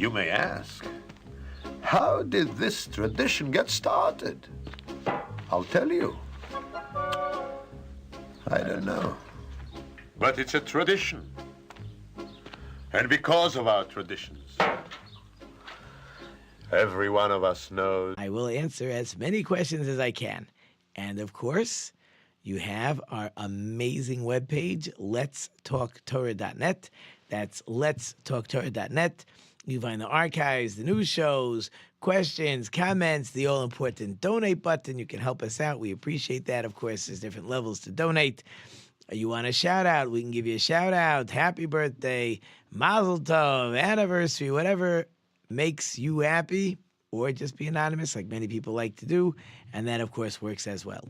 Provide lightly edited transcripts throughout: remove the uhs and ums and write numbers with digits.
You may ask, how did this tradition get started? I'll tell you. I don't know. But it's a tradition. And because of our traditions, every one of us knows. I will answer as many questions as I can. And of course, you have our amazing webpage, letstalktorah.net. That's letstalktorah.net. You find the archives, the news shows, questions, comments, the all-important donate button. You can help us out. We appreciate that. Of course, there's different levels to donate. You want a shout-out, we can give you a shout-out. Happy birthday, mazel tov, anniversary, whatever makes you happy, or just be anonymous like many people like to do. And that, of course, works as well.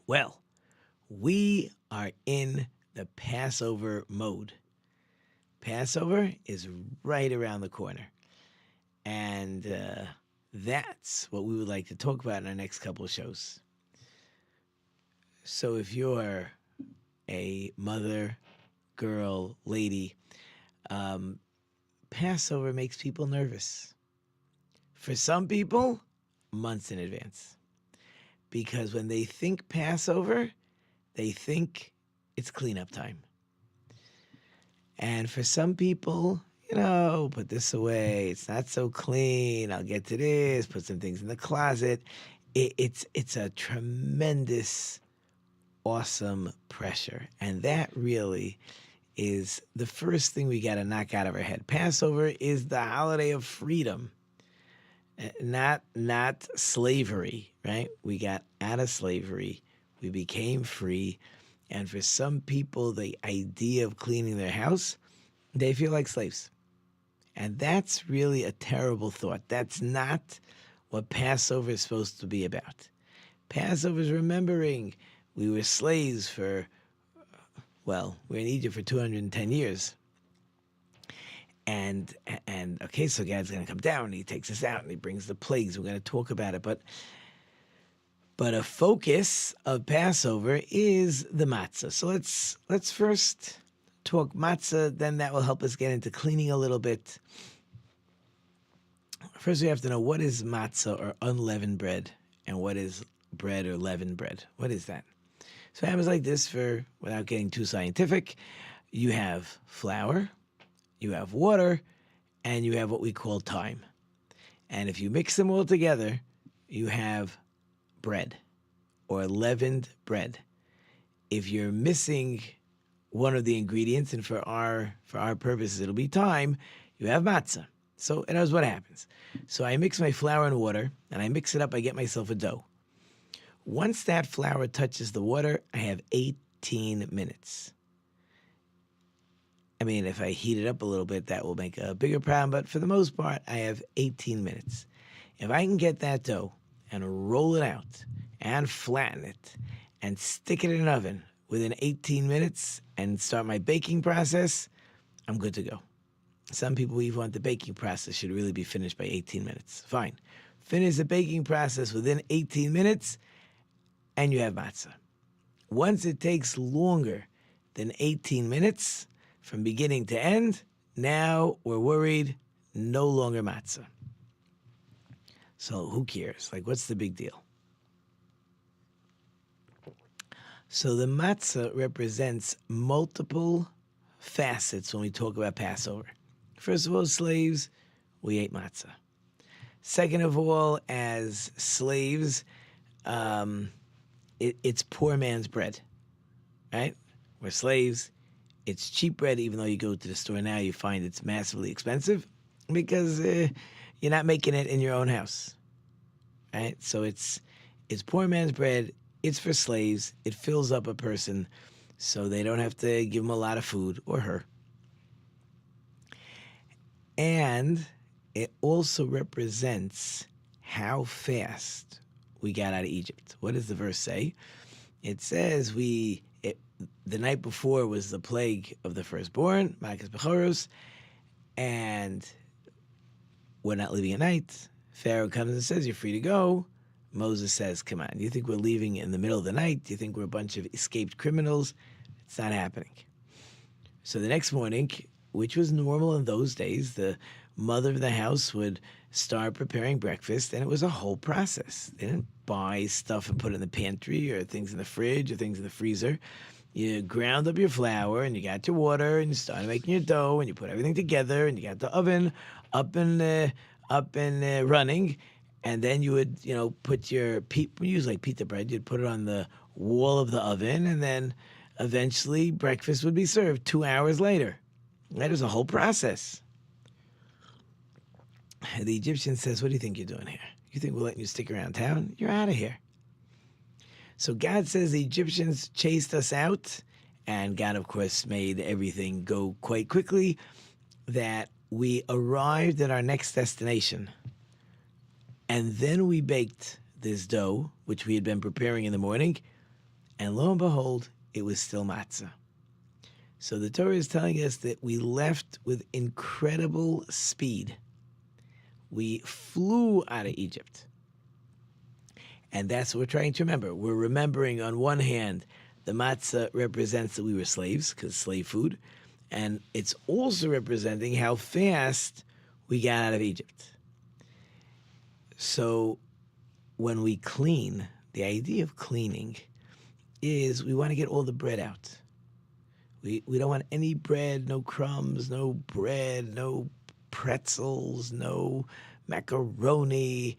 Well, we are in the Passover mode. Passover is right around the corner. And that's what we would like to talk about in our next couple of shows. So if you're a mother, girl, lady, Passover makes people nervous. For some people, months in advance. Because when they think Passover, they think it's cleanup time. And for some people, put this away. It's not so clean. I'll get to this. Put some things in the closet. It's a tremendous, awesome pressure. And that really is the first thing we got to knock out of our head. Passover is the holiday of freedom, not slavery, right? We got out of slavery. We became free. And for some people, the idea of cleaning their house, they feel like slaves. And that's really a terrible thought. That's not what Passover is supposed to be about. Passover is remembering we were slaves for, we're in Egypt for 210 years. And okay, so God's going to come down and he takes us out and he brings the plagues. We're going to talk about it. But a focus of Passover is the matzah. So let's first talk matzah, then that will help us get into cleaning a little bit. First, we have to know what is matzah or unleavened bread and what is bread or leavened bread. What is that? So it happens like this without getting too scientific. You have flour, you have water, and you have what we call thyme. And if you mix them all together, you have bread or leavened bread. If you're missing one of the ingredients, and for our purposes it'll be thyme, you have matzah. So and that's what happens. So I mix my flour and water, and I mix it up, I get myself a dough. Once that flour touches the water, I have 18 minutes. I mean, if I heat it up a little bit, that will make a bigger problem, but for the most part, I have 18 minutes. If I can get that dough and roll it out and flatten it and stick it in an oven within 18 minutes and start my baking process, I'm good to go. Some people even want the baking process should really be finished by 18 minutes. Fine. Finish the baking process within 18 minutes and you have matzah. Once it takes longer than 18 minutes from beginning to end, now we're worried, no longer matzah. So who cares? What's the big deal? So the matzah represents multiple facets when we talk about Passover. First of all, slaves, we ate matzah. Second of all, as slaves, it's poor man's bread, right? We're slaves. It's cheap bread, even though you go to the store now, you find it's massively expensive because you're not making it in your own house, right? So it's poor man's bread. It's for slaves. It fills up a person so they don't have to give them a lot of food, or her. And it also represents how fast we got out of Egypt. What does the verse say? It says the night before was the plague of the firstborn, Makas Bechoros, and we're not leaving at night. Pharaoh comes and says, you're free to go. Moses says, come on, do you think we're leaving in the middle of the night? Do you think we're a bunch of escaped criminals? It's not happening. So the next morning, which was normal in those days. The mother of the house would start preparing breakfast, and it was a whole process. They didn't buy stuff and put it in the pantry or things in the fridge or things in the freezer. You ground up your flour, and you got your water, and you started making your dough, and you put everything together, and you got the oven up and running. And then you would, put your we use like pita bread. You'd put it on the wall of the oven, and then eventually breakfast would be served 2 hours later. That is a whole process. The Egyptian says, "What do you think you're doing here? You think we're letting you stick around town? You're out of here." So God says the Egyptians chased us out, and God, of course, made everything go quite quickly, that we arrived at our next destination. And then we baked this dough, which we had been preparing in the morning, and lo and behold, it was still matzah. So the Torah is telling us that we left with incredible speed. We flew out of Egypt. And that's what we're trying to remember. We're remembering, on one hand, the matzah represents that we were slaves, because slave food, and it's also representing how fast we got out of Egypt. So when we clean, the idea of cleaning is we want to get all the bread out. We don't want any bread, no crumbs, no bread, no pretzels, no macaroni.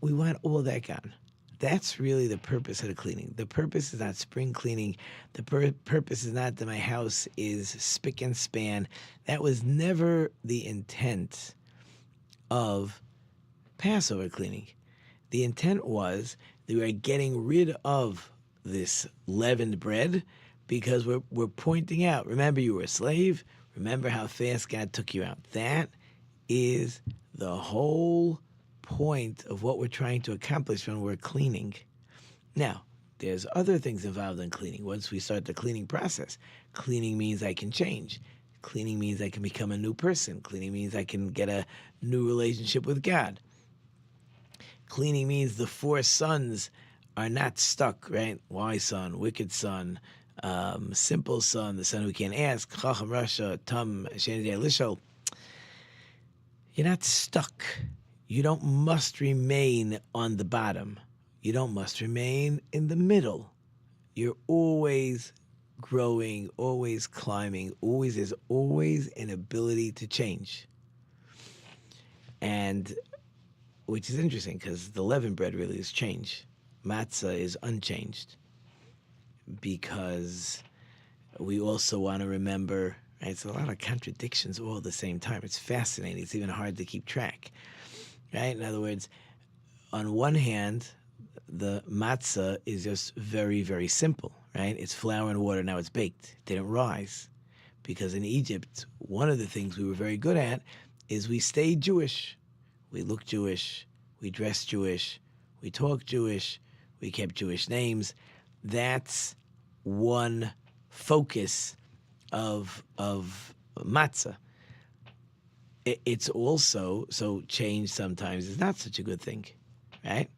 We want all that gone. That's really the purpose of the cleaning. The purpose is not spring cleaning. The purpose is not that my house is spick and span. That was never the intent of Passover cleaning. The intent was that we are getting rid of this leavened bread because we're pointing out, remember you were a slave, remember how fast God took you out. That is the whole point of what we're trying to accomplish when we're cleaning. Now, there's other things involved in cleaning. Once we start the cleaning process, cleaning means I can change. Cleaning means I can become a new person. Cleaning means I can get a new relationship with God. Cleaning means the four sons are not stuck, right? Wise son, wicked son, simple son, the son who can't ask, Chacham Rasha, Tam, Sheni Lishol. You're not stuck. You don't must remain on the bottom. You don't must remain in the middle. You're always growing, always climbing, there's always an ability to change. And which is interesting because the leavened bread really is change. Matzah is unchanged because we also want to remember, right, it's a lot of contradictions all at the same time. It's fascinating. It's even hard to keep track, right? In other words, on one hand, the matzah is just very, very simple, right? It's flour and water. Now it's baked. It didn't rise because in Egypt, one of the things we were very good at is we stayed Jewish. We looked Jewish, we dressed Jewish, we talked Jewish, we kept Jewish names. That's one focus of matzah. It's also, so change sometimes is not such a good thing, right?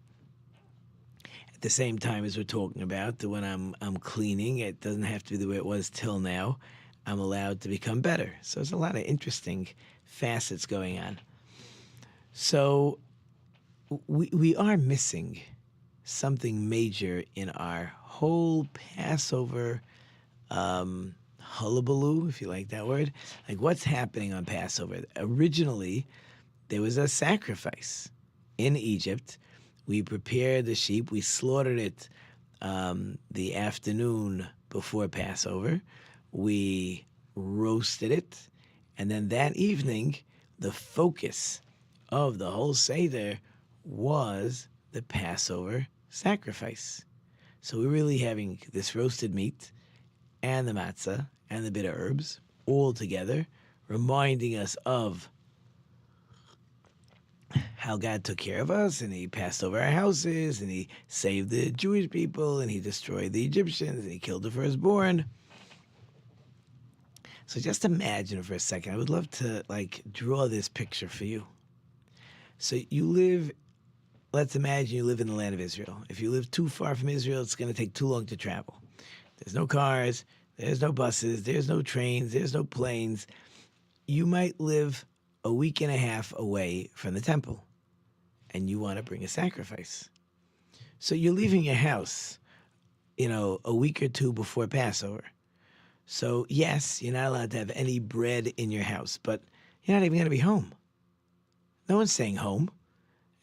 At the same time as we're talking about, that when I'm cleaning, it doesn't have to be the way it was till now. I'm allowed to become better. So there's a lot of interesting facets going on. So we are missing something major in our whole Passover hullabaloo, if you like that word. Like, what's happening on Passover? Originally, there was a sacrifice in Egypt. We prepared the sheep. We slaughtered it the afternoon before Passover. We roasted it. And then that evening, the focus of the whole Seder was the Passover sacrifice. So we're really having this roasted meat and the matzah and the bitter herbs all together, reminding us of how God took care of us, and he passed over our houses, and he saved the Jewish people, and he destroyed the Egyptians, and he killed the firstborn. So just imagine for a second. I would love to draw this picture for you. So you live, let's imagine you live in the land of Israel. If you live too far from Israel, it's going to take too long to travel. There's no cars, there's no buses, there's no trains, there's no planes. you might live a week and a half away from the temple, and you want to bring a sacrifice. So you're leaving your house, a week or two before Passover. So yes, you're not allowed to have any bread in your house, but you're not even going to be home. No one's staying home.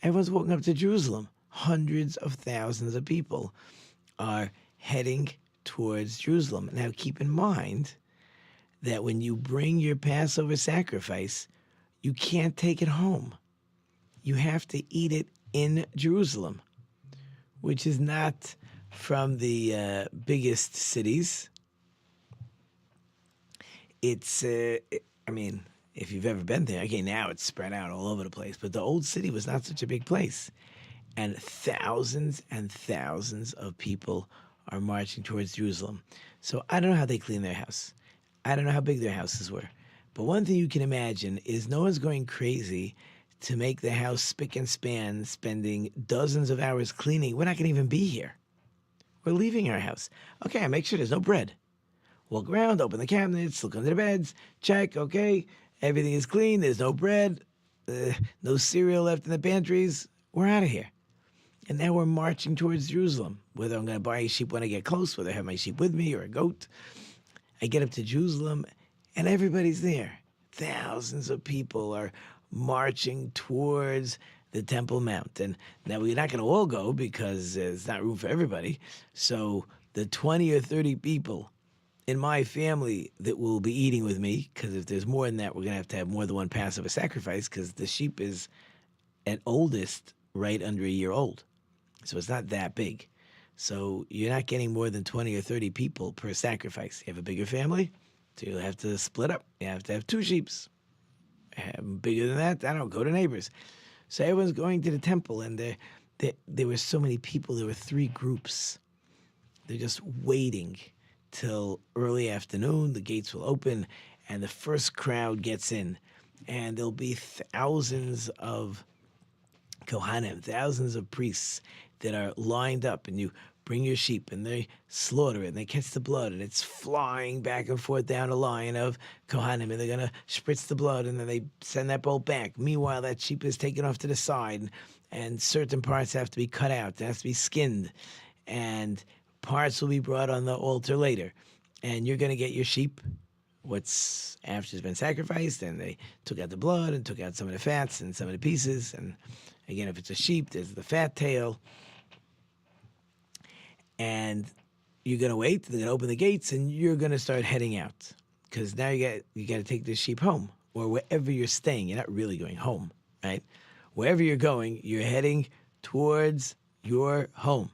Everyone's walking up to Jerusalem. Hundreds of thousands of people are heading towards Jerusalem. Now keep in mind that when you bring your Passover sacrifice, you can't take it home. You have to eat it in Jerusalem, which is not from the biggest cities. It's, if you've ever been there, okay, now it's spread out all over the place, but the old city was not such a big place. And thousands of people are marching towards Jerusalem. So I don't know how they clean their house. I don't know how big their houses were. But one thing you can imagine is no one's going crazy to make the house spick and span, spending dozens of hours cleaning. We're not going to even be here. We're leaving our house. Okay, I make sure there's no bread. Walk around, open the cabinets, look under the beds, check, okay, everything is clean, there's no bread, no cereal left in the pantries. We're out of here. And now we're marching towards Jerusalem. Whether I'm going to buy a sheep when I get close, whether I have my sheep with me or a goat. I get up to Jerusalem, and everybody's there. Thousands of people are marching towards the Temple Mount. And now we're not going to all go because there's not room for everybody. So the 20 or 30 people in my family that will be eating with me, because if there's more than that, we're going to have more than one Passover sacrifice, because the sheep is at oldest right under a year old. So it's not that big. So you're not getting more than 20 or 30 people per sacrifice. You have a bigger family, so you'll have to split up. You have to have 2 sheep. Bigger than that, I don't go to neighbors. So everyone's going to the temple, and there were so many people. There were 3 groups. They're just waiting till early afternoon. The gates will open, and the first crowd gets in. And there'll be thousands of Kohanim, thousands of priests that are lined up, and you bring your sheep, and they slaughter it, and they catch the blood, and it's flying back and forth down a line of Kohanim, and they're going to spritz the blood, and then they send that bolt back. Meanwhile, that sheep is taken off to the side, and certain parts have to be cut out. It has to be skinned, and parts will be brought on the altar later. And you're going to get your sheep, what's after it's been sacrificed, and they took out the blood and took out some of the fats and some of the pieces. And again, if it's a sheep, there's the fat tail. And you're going to wait. They're going to open the gates, and you're going to start heading out, because now you got to take this sheep home, or wherever you're staying. You're not really going home, right? Wherever you're going, you're heading towards your home.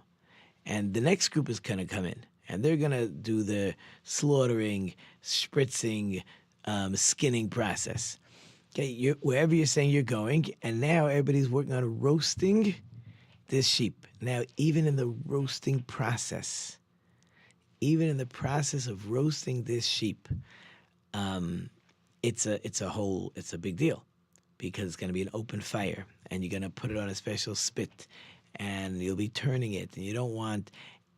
And the next group is going to come in, and they're going to do the slaughtering, spritzing, skinning process. Okay, wherever you're saying you're going, and now everybody's working on roasting this sheep. Now, even in the roasting process, of roasting this sheep, it's a big deal, because it's going to be an open fire, and you're going to put it on a special spit, and you'll be turning it, and you don't want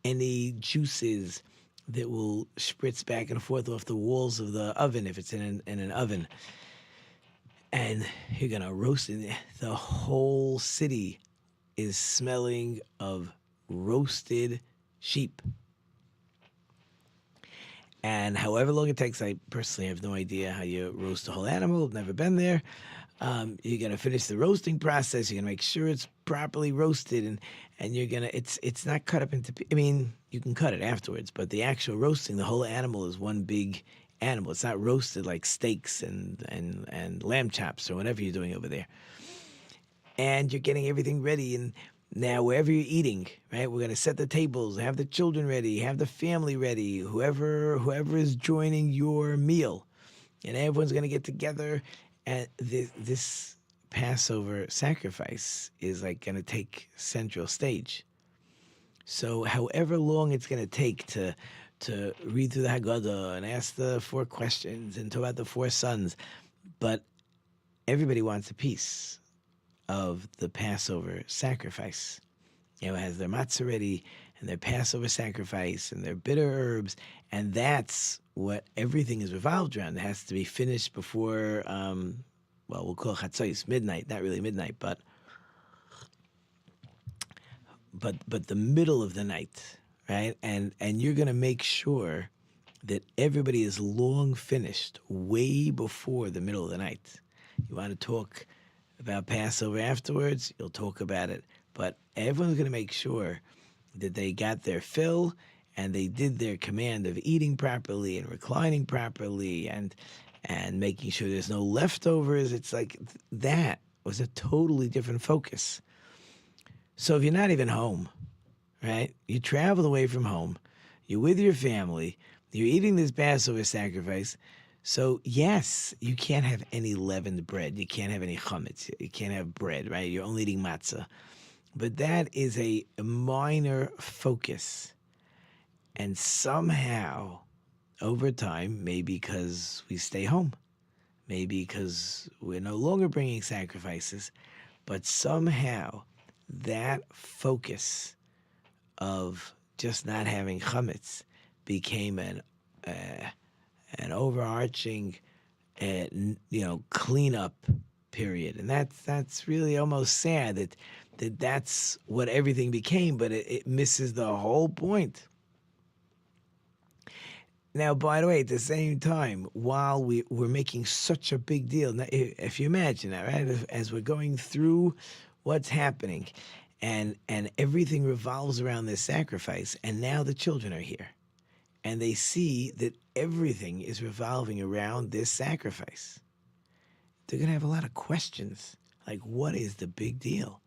any juices that will spritz back and forth off the walls of the oven if it's in an oven. And you're going to roast it. The whole city is smelling of roasted sheep. And however long it takes, I personally have no idea how you roast a whole animal. I've never been there. You're going to finish the roasting process. You're going to make sure it's properly roasted, and you're going to, it's not cut up into, you can cut it afterwards, but the actual roasting, the whole animal is one big animal. It's not roasted like steaks and lamb chops or whatever you're doing over there. And you're getting everything ready, and now wherever you're eating, right, we're going to set the tables, have the children ready, have the family ready, whoever is joining your meal, and everyone's going to get together. And this Passover sacrifice is like going to take central stage. So however long it's going to take to read through the Haggadah and ask the 4 questions and talk about the 4 sons, but everybody wants a piece of the Passover sacrifice. It has their matzah ready, their Passover sacrifice and their bitter herbs, and that's what everything is revolved around. It has to be finished before, we'll call Chatzos, midnight, not really midnight, but the middle of the night, right? And you're going to make sure that everybody is long finished way before the middle of the night. You want to talk about Passover afterwards, you'll talk about it. But everyone's going to make sure that they got their fill and they did their command of eating properly and reclining properly and making sure there's no leftovers. It's like that was a totally different focus. So if you're not even home, right? You travel away from home, you're with your family, you're eating this Passover sacrifice. So yes, you can't have any leavened bread. You can't have any chametz. You can't have bread, right? You're only eating matzah. But that is a minor focus. And somehow, over time, maybe because we stay home, maybe because we're no longer bringing sacrifices, but somehow that focus of just not having chametz became an overarching, cleanup period, and that's really almost sad that's what everything became, but it misses the whole point. Now, by the way, at the same time, while we're making such a big deal, now, if you imagine that, right, as we're going through what's happening, and everything revolves around this sacrifice, and now the children are here. And they see that everything is revolving around this sacrifice. They're going to have a lot of questions. Like, what is the big deal?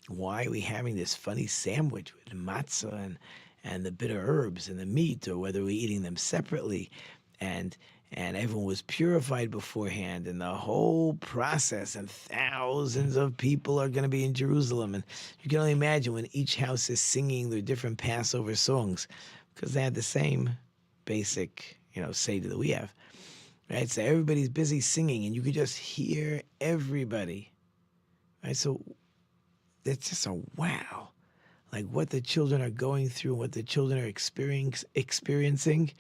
Why are we having this funny sandwich with matzah and the bitter herbs and the meat, or whether we're eating them separately? And everyone was purified beforehand, and the whole process, and thousands of people are going to be in Jerusalem. And you can only imagine when each house is singing their different Passover songs, because they had the same basic, Seder that we have, right? So everybody's busy singing, and you could just hear everybody, right? So it's just a wow, like what the children are going through, what the children are experiencing,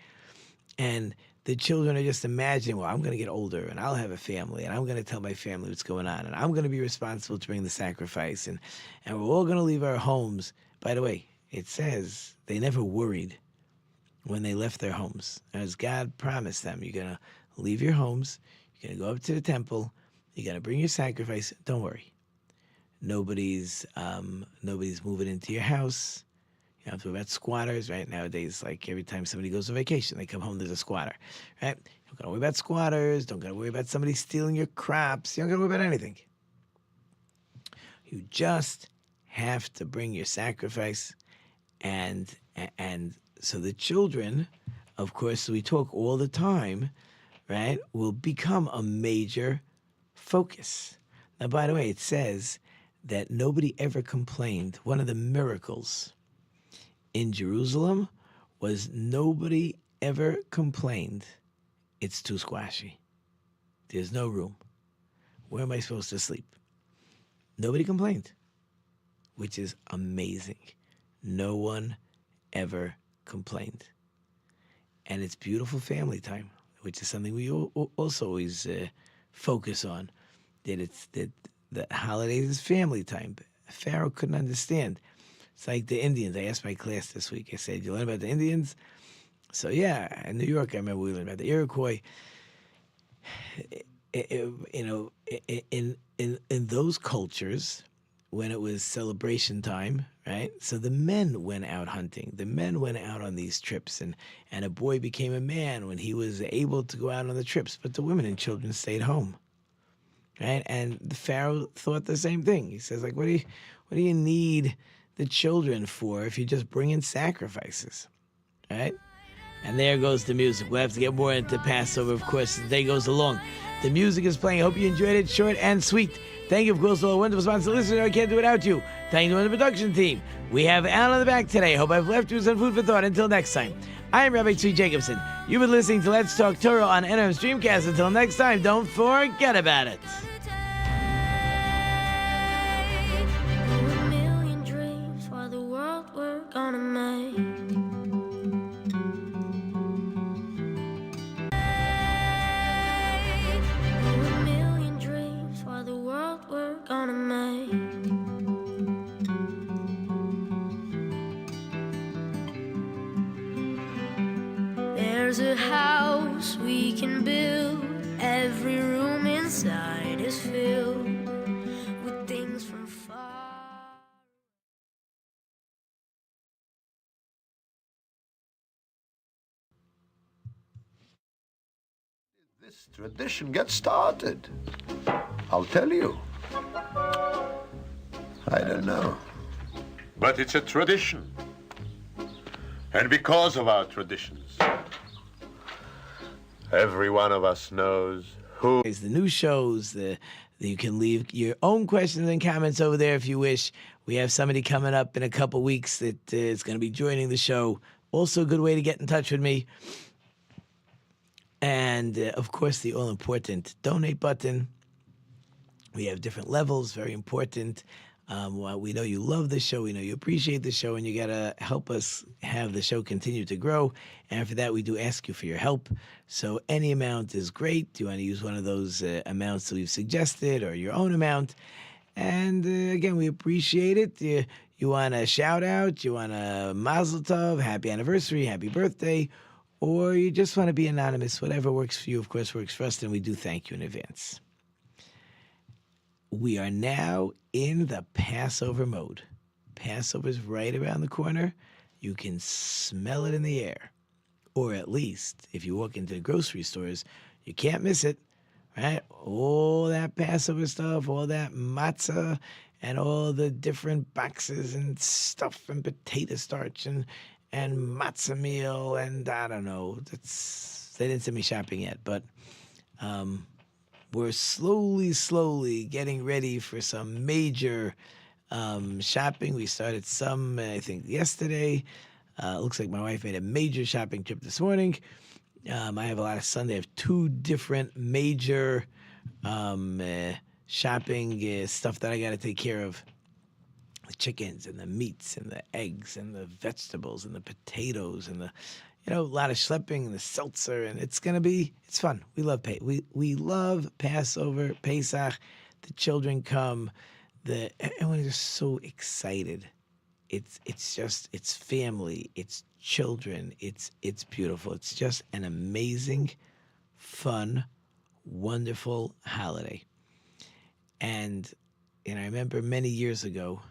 and the children are just imagining, well, I'm going to get older, and I'll have a family, and I'm going to tell my family what's going on, and I'm going to be responsible to bring the sacrifice, and we're all going to leave our homes. By the way, it says they never worried when they left their homes. As God promised them, you're going to leave your homes, you're going to go up to the temple, you're going to bring your sacrifice. Don't worry. Nobody's moving into your house. You don't have to worry about squatters, right? Nowadays, like every time somebody goes on vacation, they come home, there's a squatter, right? You don't got to worry about squatters. Don't got to worry about somebody stealing your crops. You don't got to worry about anything. You just have to bring your sacrifice. And so the children, of course, we talk all the time, right, will become a major focus. Now, by the way, it says that nobody ever complained. One of the miracles in Jerusalem was nobody ever complained, it's too squashy. There's no room. Where am I supposed to sleep? Nobody complained, which is amazing. No one ever complained. And it's beautiful family time, which is something we also always focus on, that the holidays is family time. Pharaoh couldn't understand. It's like the Indians. I asked my class this week, I said, you learn about the Indians? So yeah, in New York, I remember we learned about the Iroquois. In those cultures, when it was celebration time, right? So the men went out hunting. The men went out on these trips, and a boy became a man when he was able to go out on the trips, but the women and children stayed home, right? And the Pharaoh thought the same thing. He says, like, what do you need the children for if you just bring in sacrifices, right? And there goes the music. We'll have to get more into Passover, of course, as the day goes along. The music is playing. I hope you enjoyed it. Short and sweet. Thank you, of course, to all wonderful sponsors. Listener, I can't do it without you. Thank you to the production team. We have Al on the back today. Hope I've left you some food for thought. Until next time, I am Rabbi Tzvi Jacobson. You've been listening to Let's Talk Torah on NRM Streamcast. Until next time, don't forget about it. A million dreams for the world we're gonna make. can build. Every room inside is filled with things from far. This tradition gets started. I'll tell you. I don't know. But it's a tradition. And because of our traditions, every one of us knows who. The new shows, you can leave your own questions and comments over there if you wish. We have somebody coming up in a couple weeks that is going to be joining the show. Also a good way to get in touch with me. And, of course, the all-important donate button. We have different levels, very important. Well, we know you love the show. We know you appreciate the show, and you got to help us have the show continue to grow. And for that, we do ask you for your help. So any amount is great. Do you want to use one of those amounts that we've suggested or your own amount? And, again, we appreciate it. You want a shout-out, you want a mazel tov, happy anniversary, happy birthday, or you just want to be anonymous. Whatever works for you, of course, works for us, and we do thank you in advance. We are now in the Passover mode. Passover's right around the corner. You can smell it in the air. Or at least, if you walk into the grocery stores, you can't miss it, right? All that Passover stuff, all that matzah, and all the different boxes and stuff and potato starch and matzah meal, and I don't know. They didn't send me shopping yet, but we're slowly getting ready for some major shopping. We started some, I think, yesterday. Looks like my wife made a major shopping trip this morning. I have a lot of Sunday. I have two different major shopping stuff that I got to take care of. The chickens and the meats and the eggs and the vegetables and the potatoes and the, a lot of schlepping and the seltzer, and it's fun. We love we love Passover, Pesach. The children come, everyone is just so excited. It's family, it's children, it's beautiful. It's just an amazing, fun, wonderful holiday. And I remember many years ago,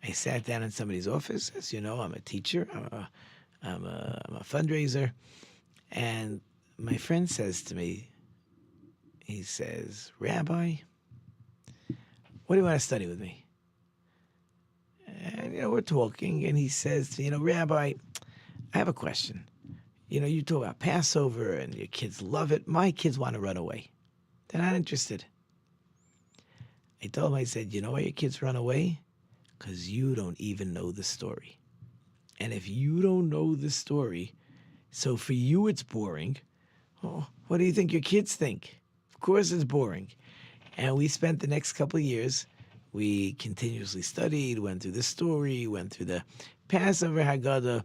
I sat down in somebody's office. As you know, I'm a teacher. I'm a fundraiser. And my friend says to me, he says, "Rabbi, what do you want to study with me?" And, we're talking, and he says to me, "Rabbi, I have a question. You talk about Passover, and your kids love it. My kids want to run away. They're not interested." I told him, I said, "You know why your kids run away? Because you don't even know the story. And if you don't know the story, so for you it's boring. Oh, what do you think your kids think? Of course it's boring." And we spent the next couple of years, we continuously studied, went through the story, went through the Passover Haggadah.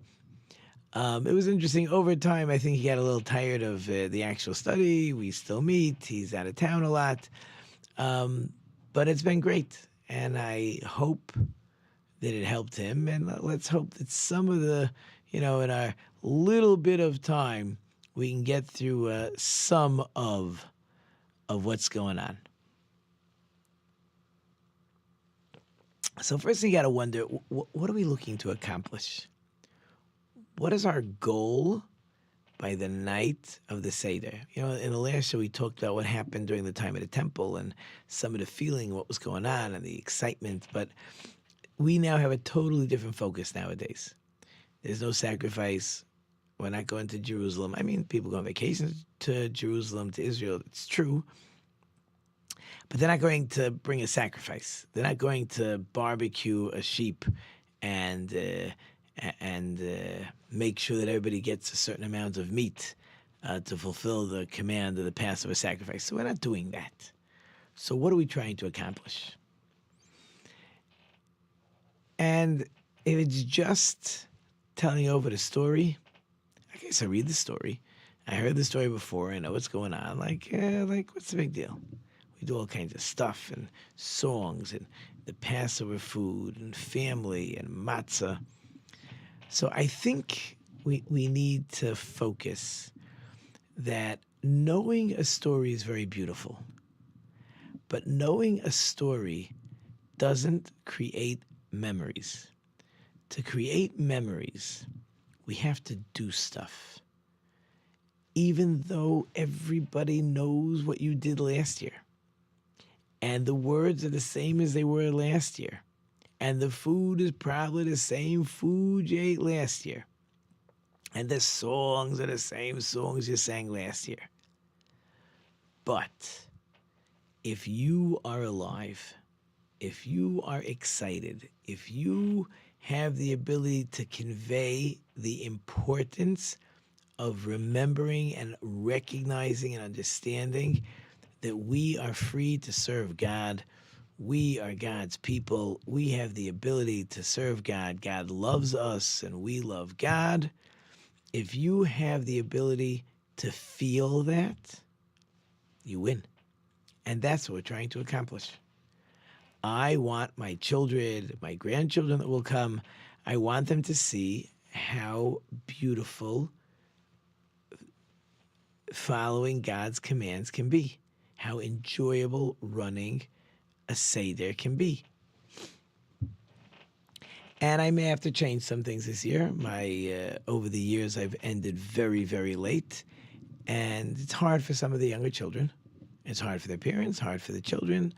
It was interesting. Over time, I think he got a little tired of the actual study. We still meet. He's out of town a lot. But it's been great. And I hope that it helped him. And let's hope that some of the, in our little bit of time, we can get through some of what's going on. So first you got to wonder, what are we looking to accomplish? What is our goal by the night of the Seder? In the last show we talked about what happened during the time of the temple and some of the feeling, what was going on and the excitement. But we now have a totally different focus nowadays. There's no sacrifice. We're not going to Jerusalem. I mean, people go on vacation to Jerusalem, to Israel. It's true. But they're not going to bring a sacrifice. They're not going to barbecue a sheep and make sure that everybody gets a certain amount of meat to fulfill the command of the Passover sacrifice. So we're not doing that. So what are we trying to accomplish? And if it's just telling over the story, I guess I read the story. I heard the story before. I know what's going on. Like what's the big deal? We do all kinds of stuff and songs and the Passover food and family and matzah. So I think we need to focus that knowing a story is very beautiful, but knowing a story doesn't create memories. To create memories, we have to do stuff. Even though everybody knows what you did last year, and the words are the same as they were last year, and the food is probably the same food you ate last year, and the songs are the same songs you sang last year. But if you are alive, if you are excited, if you have the ability to convey the importance of remembering and recognizing and understanding that we are free to serve God, we are God's people, we have the ability to serve God, God loves us and we love God. If you have the ability to feel that, you win. And that's what we're trying to accomplish. I want my children, my grandchildren that will come, I want them to see how beautiful following God's commands can be, how enjoyable running a Seder can be. And I may have to change some things this year. Over the years, I've ended very, very late. And it's hard for some of the younger children. It's hard for their parents, hard for the children.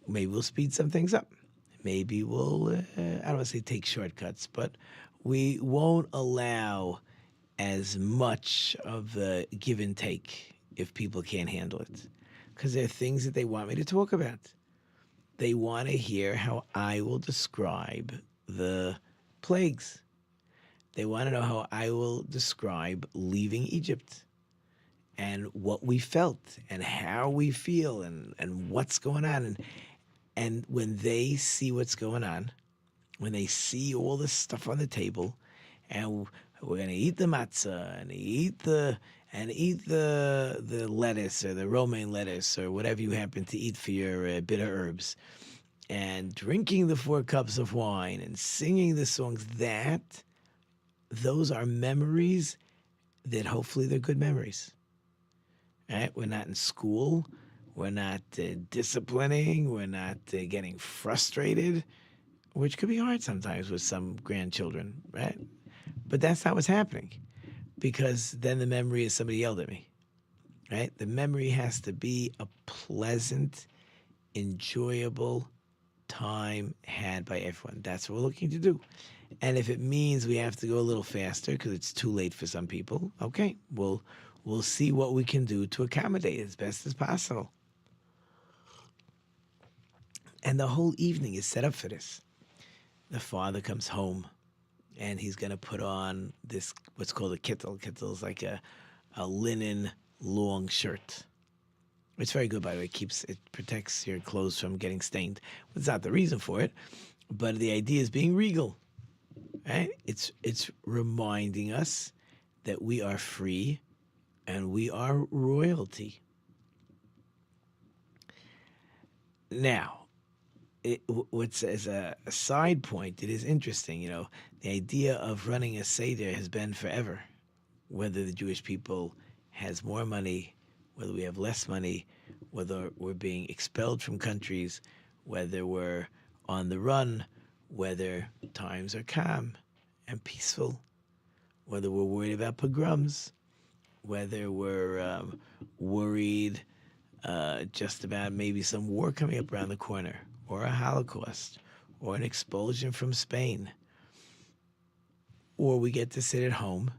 Maybe we'll speed some things up. Maybe we'll, I don't want to say take shortcuts, but we won't allow as much of the give and take if people can't handle it. Because there are things that they want me to talk about. They want to hear how I will describe the plagues. They want to know how I will describe leaving Egypt and what we felt and how we feel and what's going on. And when they see what's going on, when they see all this stuff on the table, and we're going to eat the matzah and eat the lettuce or the romaine lettuce or whatever you happen to eat for your bitter herbs, and drinking the 4 cups of wine and singing the songs, those are memories that hopefully they're good memories. Right? We're not in school. We're not disciplining. We're not getting frustrated, which could be hard sometimes with some grandchildren, right? But that's not what's happening, because then the memory is somebody yelled at me, right? The memory has to be a pleasant, enjoyable time had by everyone. That's what we're looking to do. And if it means we have to go a little faster because it's too late for some people, okay, we'll see what we can do to accommodate as best as possible. And the whole evening is set up for this. The father comes home, and he's going to put on this, what's called a kittel. Kittel is like a linen long shirt. It's very good, by the way. It protects your clothes from getting stained. It's not the reason for it, but the idea is being regal, right? It's reminding us that we are free and we are royalty. Now, as a side point, it is interesting, the idea of running a Seder has been forever. Whether the Jewish people has more money, whether we have less money, whether we're being expelled from countries, whether we're on the run, whether times are calm and peaceful, whether we're worried about pogroms, whether we're worried just about maybe some war coming up around the corner, or a Holocaust, or an expulsion from Spain, or we get to sit at home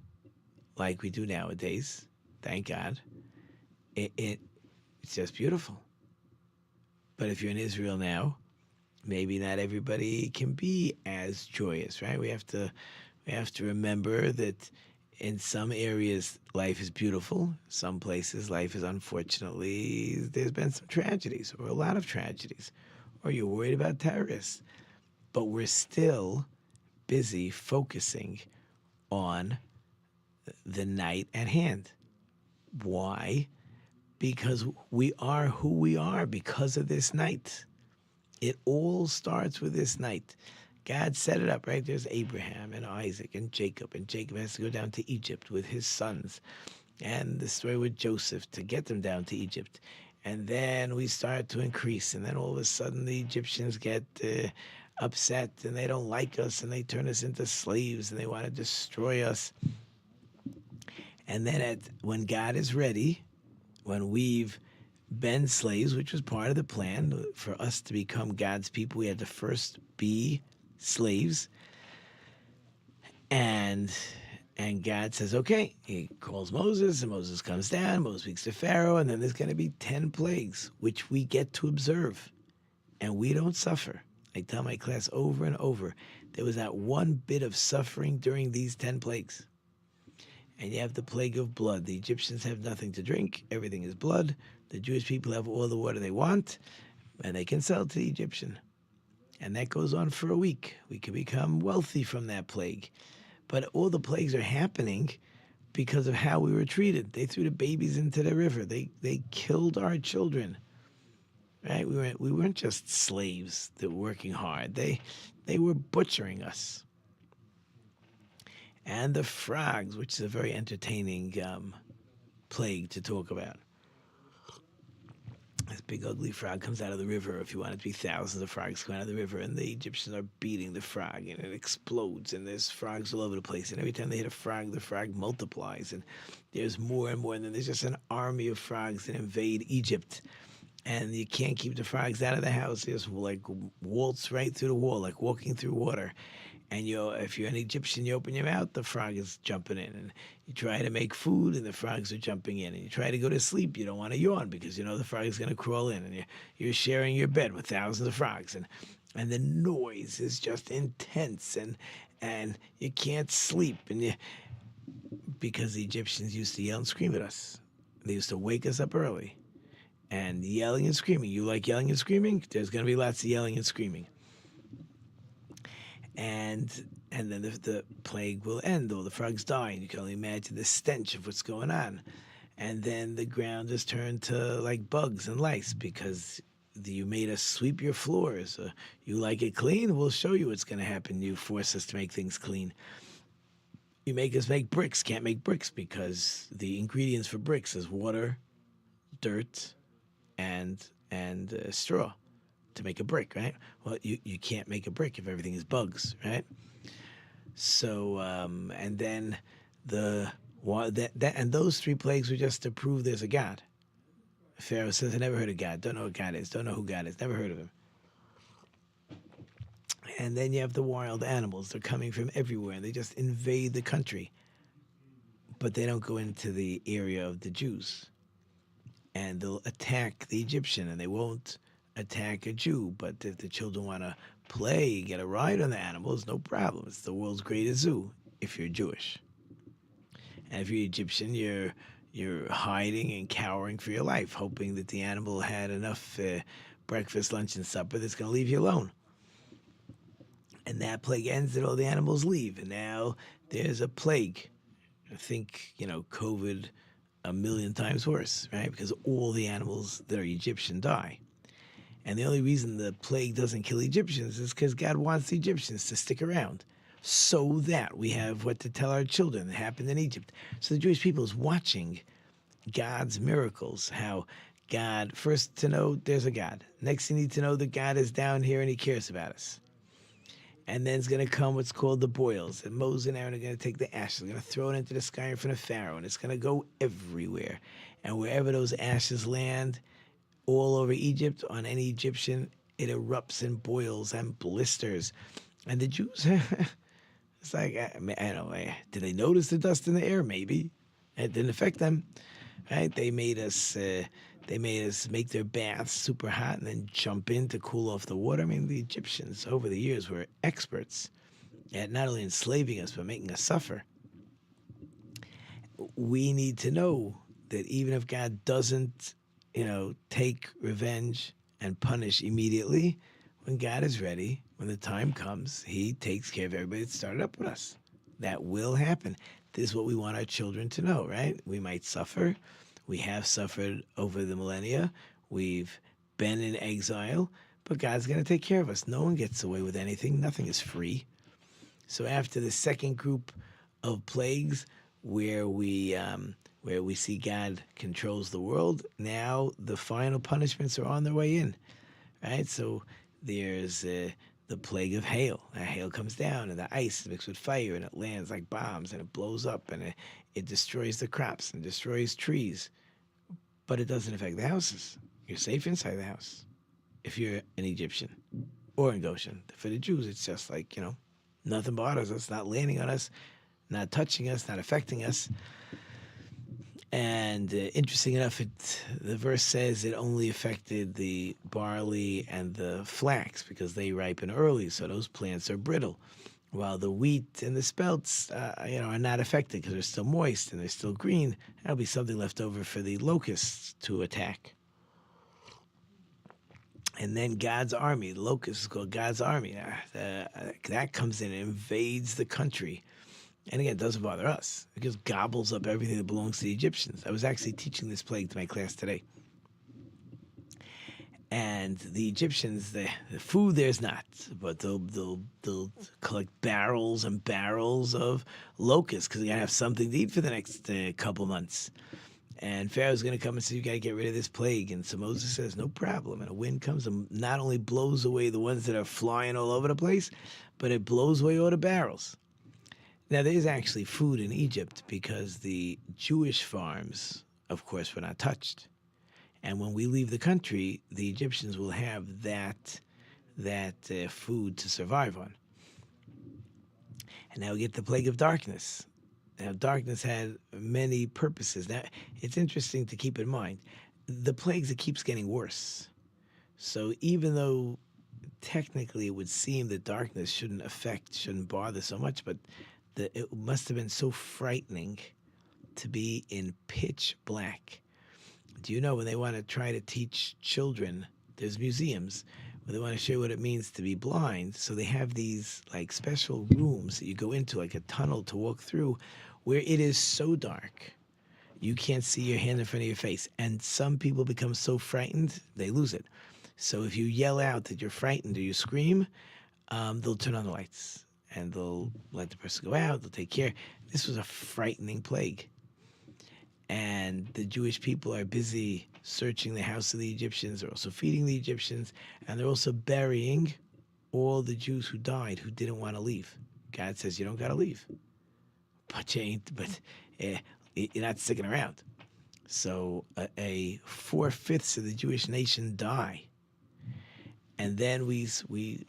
like we do nowadays, thank God. It's just beautiful. But if you're in Israel now, maybe not everybody can be as joyous, right? We have to remember that in some areas life is beautiful. Some places life is, unfortunately, there's been some tragedies, or a lot of tragedies, or you're worried about terrorists. But we're still busy focusing on the night at hand. Why? Because we are who we are because of this night. It all starts with this night. God set it up, right? There's Abraham and Isaac and Jacob has to go down to Egypt with his sons. and the story with Joseph to get them down to Egypt. And then we start to increase, and then all of a sudden the Egyptians get upset, and they don't like us, and they turn us into slaves, and they want to destroy us. And then when God is ready, when we've been slaves, which was part of the plan for us to become God's people, we had to first be slaves. And God says, okay, he calls Moses, and Moses comes down, Moses speaks to Pharaoh, and then there's going to be 10 plagues, which we get to observe, and we don't suffer. I tell my class over and over, there was not one bit of suffering during these 10 plagues. And you have the plague of blood. The Egyptians have nothing to drink. Everything is blood. The Jewish people have all the water they want, and they can sell it to the Egyptian. And that goes on for a week. We can become wealthy from that plague. But all the plagues are happening because of how we were treated. They threw the babies into the river. They killed our children. Right? We weren't just slaves that were working hard. They were butchering us. And the frogs, which is a very entertaining plague to talk about. This big ugly frog comes out of the river. If you want it to be thousands of frogs come out of the river, and the Egyptians are beating the frog, and it explodes, and there's frogs all over the place. And every time they hit a frog, the frog multiplies, and there's more and more. And then there's just an army of frogs that invade Egypt. And you can't keep the frogs out of the house. They just like waltz right through the wall, like walking through water. And if you're an Egyptian, you open your mouth, the frog is jumping in. And you try to make food, and the frogs are jumping in. And you try to go to sleep, you don't want to yawn because you know the frog is going to crawl in. And you're sharing your bed with thousands of frogs. And the noise is just intense. And you can't sleep. Because the Egyptians used to yell and scream at us. They used to wake us up early. And yelling and screaming. You like yelling and screaming? There's going to be lots of yelling and screaming. And then the plague will end, or the frogs die, and you can only imagine the stench of what's going on. And then the ground is turned to like bugs and lice because you made us sweep your floors. You like it clean? We'll show you what's going to happen. You force us to make things clean. You make us make bricks. Can't make bricks because the ingredients for bricks is water, dirt, and straw. To make a brick, right? Well, you can't make a brick if everything is bugs, right? So, and then and those 3 plagues were just to prove there's a God. Pharaoh says, I never heard of God, don't know what God is, don't know who God is, never heard of him. And then you have the wild animals. They're coming from everywhere, and they just invade the country. But they don't go into the area of the Jews. And they'll attack the Egyptian, and they won't attack a Jew. But if the children want to play, get a ride on the animals, no problem. It's the world's greatest zoo if you're Jewish. And if you're Egyptian, you're hiding and cowering for your life, hoping that the animal had enough breakfast, lunch, and supper that's going to leave you alone. And that plague ends and all the animals leave. And now there's a plague. I think, COVID 1,000,000 times worse, right? Because all the animals that are Egyptian die. And the only reason the plague doesn't kill Egyptians is because God wants the Egyptians to stick around so that we have what to tell our children that happened in Egypt. So the Jewish people is watching God's miracles, how God, first to know there's a God. Next you need to know that God is down here and he cares about us. And then it's going to come what's called the boils. And Moses and Aaron are going to take the ashes. They're going to throw it into the sky in front of Pharaoh. And it's going to go everywhere. And wherever those ashes land, all over Egypt, on any Egyptian, it erupts and boils and blisters. And the Jews, it's like, I don't know, did they notice the dust in the air? Maybe. It didn't affect them, right? They made us make their baths super hot and then jump in to cool off the water. I mean, the Egyptians over the years were experts at not only enslaving us, but making us suffer. We need to know that even if God doesn't take revenge and punish immediately, when God is ready, when the time comes, he takes care of everybody that started up with us. That will happen. This is what we want our children to know, right? We might suffer. We have suffered over the millennia. We've been in exile, but God's going to take care of us. No one gets away with anything. Nothing is free. So after the second group of plagues, where we see God controls the world. Now the final punishments are on their way in, right? So there's the plague of hail. Hail comes down, and the ice is mixed with fire, and it lands like bombs, and it blows up, and it destroys the crops and destroys trees. But it doesn't affect the houses. You're safe inside the house if you're an Egyptian or in Goshen. For the Jews, it's just like, nothing bothers us, not landing on us, not touching us, not affecting us. And interesting enough, the verse says it only affected the barley and the flax because they ripen early, so those plants are brittle, while the wheat and the spelts, are not affected because they're still moist and they're still green. That'll be something left over for the locusts to attack. And then God's army, the locust is called God's army. That comes in and invades the country. And again, it doesn't bother us. It just gobbles up everything that belongs to the Egyptians. I was actually teaching this plague to my class today. And the Egyptians, the food there's not, but they'll collect barrels and barrels of locusts because they gotta have something to eat for the next couple months. And Pharaoh's going to come and say, you got to get rid of this plague. And so Moses says, no problem. And a wind comes and not only blows away the ones that are flying all over the place, but it blows away all the barrels. Now, there's actually food in Egypt because the Jewish farms, of course, were not touched. And when we leave the country, the Egyptians will have that food to survive on. And now we get the plague of darkness. Now, darkness had many purposes. Now, it's interesting to keep in mind, the plagues, it keeps getting worse. So even though technically it would seem that darkness shouldn't bother so much, but it must have been so frightening to be in pitch black. Do you know when they want to try to teach children, there's museums where they want to show you what it means to be blind, so they have these like special rooms that you go into, like a tunnel to walk through, where it is so dark you can't see your hand in front of your face. And some people become so frightened they lose it. So if you yell out that you're frightened or you scream, they'll turn on the lights and they'll let the person go out, they'll take care. This was a frightening plague. And the Jewish people are busy searching the house of the Egyptians. They're also feeding the Egyptians, and they're also burying all the Jews who died, who didn't want to leave. God says, you don't got to leave. But you're not sticking around. So a 4/5 of the Jewish nation die. And then we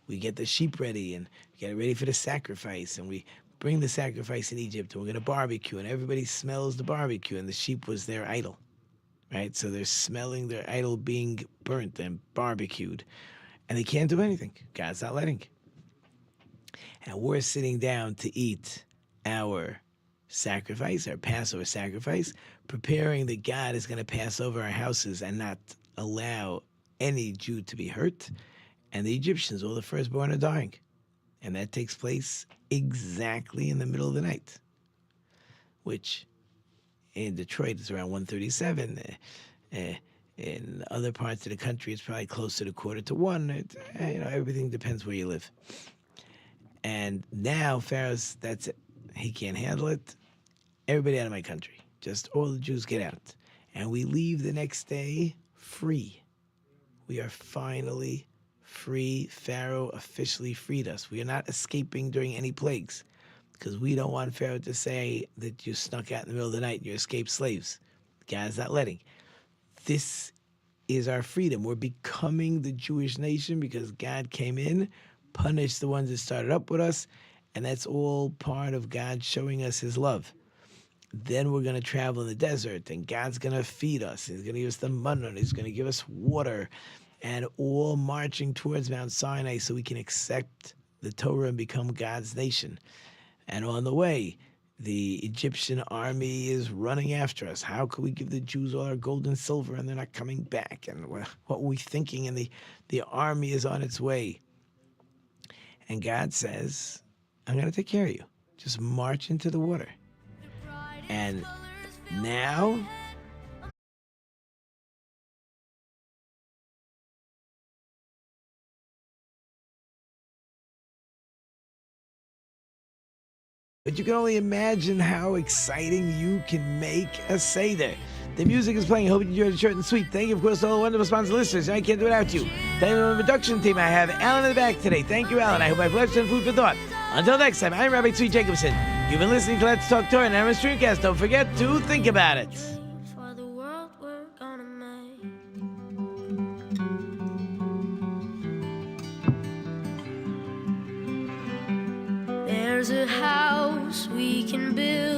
get the sheep ready and get it ready for the sacrifice, and we bring the sacrifice in Egypt, and we're going to barbecue, and everybody smells the barbecue, and the sheep was their idol, right? So they're smelling their idol being burnt and barbecued, and they can't do anything. God's not letting. And we're sitting down to eat our sacrifice, our Passover sacrifice, preparing that God is going to pass over our houses and not allow any Jew to be hurt. And the Egyptians, all the firstborn, are dying. And that takes place exactly in the middle of the night, which in Detroit is around 1:37. In other parts of the country, it's probably closer to 1:45. Everything depends where you live. And now Pharaoh's, that's it. He can't handle it. Everybody out of my country. Just all the Jews get out. And we leave the next day free. We are finally free. Pharaoh officially freed us. We are not escaping during any plagues because we don't want Pharaoh to say that you snuck out in the middle of the night and you escaped slaves. God's not letting. This is our freedom. We're becoming the Jewish nation because God came in, punished the ones that started up with us, and that's all part of God showing us his love. Then we're going to travel in the desert, and God's going to feed us. He's going to give us the manna, he's going to give us water, and all marching towards Mount Sinai so we can accept the Torah and become God's nation. And on the way, the Egyptian army is running after us. How could we give the Jews all our gold and silver and they're not coming back? And what were we thinking? And the army is on its way. And God says, I'm going to take care of you. Just march into the water. And now but you can only imagine how exciting you can make a Seder. The music is playing. I hope you enjoyed it short and sweet. Thank you, of course, to all the wonderful sponsor listeners. I can't do it without you. Thank you to the production team. I have Alan in the back today. Thank you, Alan. I hope I've left some food for thought. Until next time, I'm Rabbi Tzvi Jacobson. You've been listening to Let's Talk Torah and NRM Streamcast. Don't forget to think about it. For the world we're gonna make. There's a house we can build.